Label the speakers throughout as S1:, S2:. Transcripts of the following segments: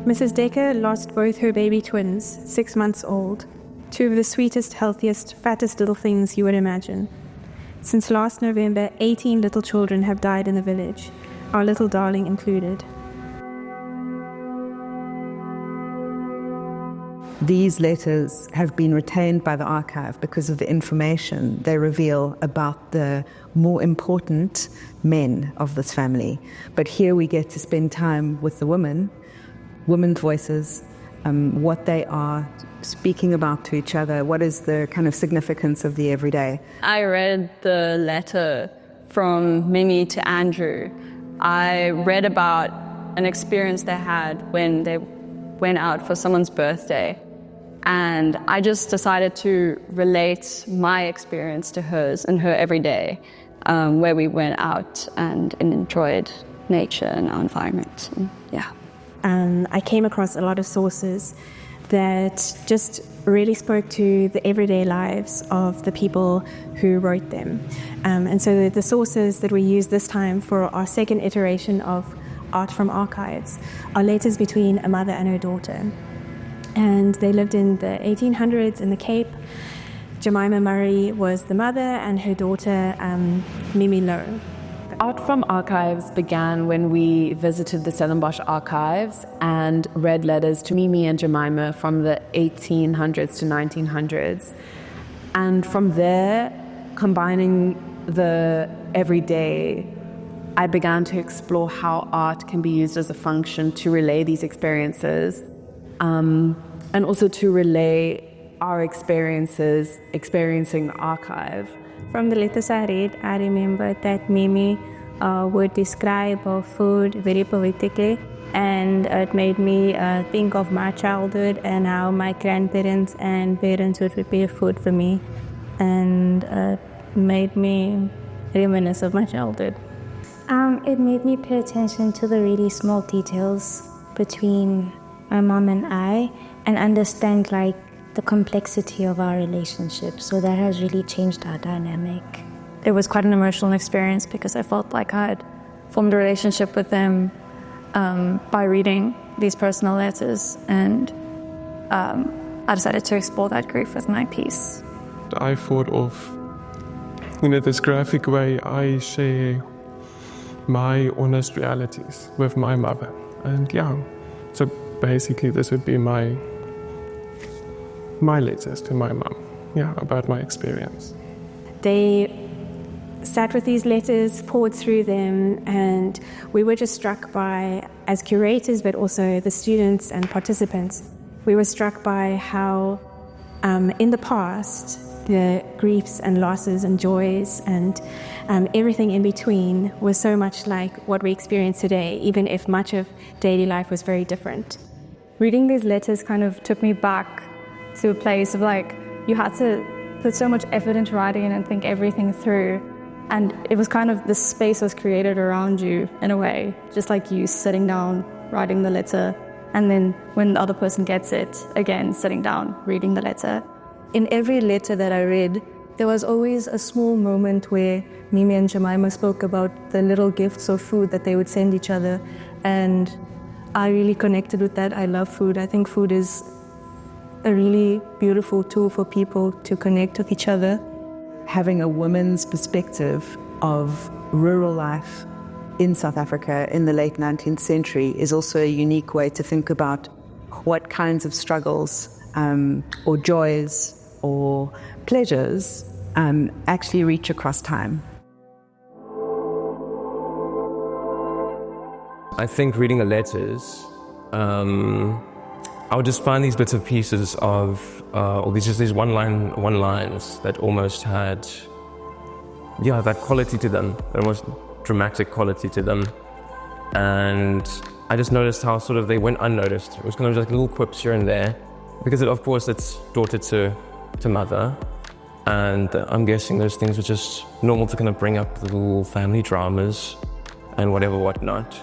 S1: Mrs. Decker lost both her baby twins, 6 months old, two of the sweetest, healthiest, fattest little things you would imagine. Since last November, 18 little children have died in the village, our little darling included.
S2: These letters have been retained by the archive because of the information they reveal about the more important men of this family. But here we get to spend time with the women's voices, what they are speaking about to each other, what is the kind of significance of the everyday.
S3: I read the letter from Mimie to Andrew. I read about an experience they had when they went out for someone's birthday. And I just decided to relate my experience to hers and her everyday, where we went out and enjoyed nature and our environment. And,
S1: I came across a lot of sources that just really spoke to the everyday lives of the people who wrote them. And so the sources that we use this time for our second iteration of Art from Archives are letters between a mother and her daughter. And they lived in the 1800s in the Cape. Jemima Murray was the mother and her daughter, Mimie Louw.
S4: Art from Archives began when we visited the Stellenbosch archives and read letters to Mimie and Jemima from the 1800s to 1900s. And from there, combining the everyday, I began to explore how art can be used as a function to relay these experiences. And also to relay our experiences experiencing the archive.
S1: From the letters I read, I remember that Mimie would describe her food very poetically, and it made me think of my childhood and how my grandparents and parents would prepare food for me, and made me reminisce of my childhood.
S5: It made me pay attention to the really small details between my mom and I, and understand the complexity of our relationship. So that has really changed our dynamic.
S6: It was quite an emotional experience because I felt like I had formed a relationship with them by reading these personal letters, and I decided to explore that grief with my piece.
S7: I thought of, this graphic way I share my honest realities with my mother. And so basically this would be my letters to my mum, about my experience.
S1: They sat with these letters, poured through them, and we were just struck by, as curators, but also the students and participants, we were struck by how in the past, the griefs and losses and joys and everything in between was so much like what we experience today, even if much of daily life was very different.
S6: Reading these letters kind of took me back to a place of you had to put so much effort into writing it and think everything through. And it was kind of, this space was created around you in a way, just like you sitting down, writing the letter, and then when the other person gets it, again, sitting down, reading the letter.
S8: In every letter that I read, there was always a small moment where Mimie and Jemima spoke about the little gifts of food that they would send each other, and I really connected with that. I love food. I think food is a really beautiful tool for people to connect with each other.
S2: Having a woman's perspective of rural life in South Africa in the late 19th century is also a unique way to think about what kinds of struggles or joys or pleasures actually reach across time.
S9: I think reading the letters, I would just find these bits of pieces of, or these one-lines that almost had, that quality to them, that almost dramatic quality to them. And I just noticed how sort of they went unnoticed. It was kind of just little quips here and there, because of course it's daughter to mother. And I'm guessing those things were just normal to kind of bring up little family dramas and whatnot.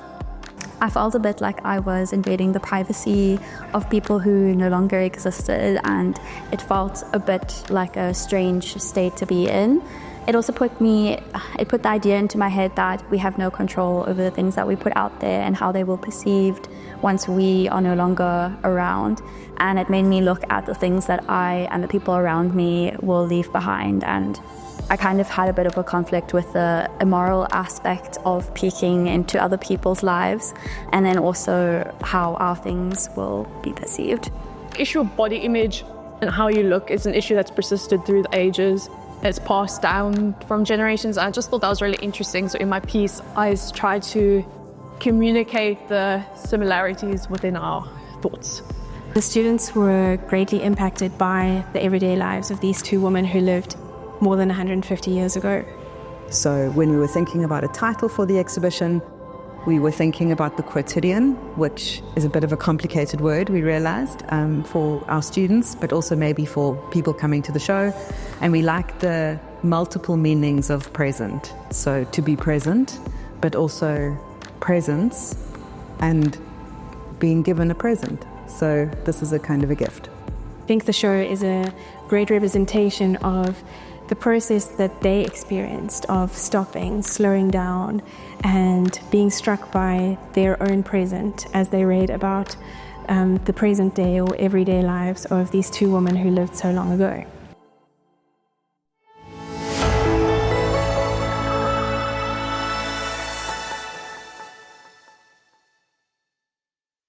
S6: I felt a bit like I was invading the privacy of people who no longer existed, and it felt a bit like a strange state to be in.
S10: It also put the idea into my head that we have no control over the things that we put out there and how they will be perceived once we are no longer around. And it made me look at the things that I and the people around me will leave behind. And I kind of had a bit of a conflict with the immoral aspect of peeking into other people's lives, and then also how our things will be perceived.
S11: The issue of body image and how you look is an issue that's persisted through the ages. It's passed down from generations. I just thought that was really interesting. So in my piece, I tried to communicate the similarities within our thoughts.
S1: The students were greatly impacted by the everyday lives of these two women who lived more than 150 years ago.
S2: So when we were thinking about a title for the exhibition, we were thinking about the quotidian, which is a bit of a complicated word, we realized, for our students, but also maybe for people coming to the show. And we liked the multiple meanings of present. So to be present, but also presence and being given a present. So this is a kind of a gift.
S1: I think the show is a great representation of the process that they experienced of stopping, slowing down, and being struck by their own present as they read about the present day or everyday lives of these two women who lived so long ago.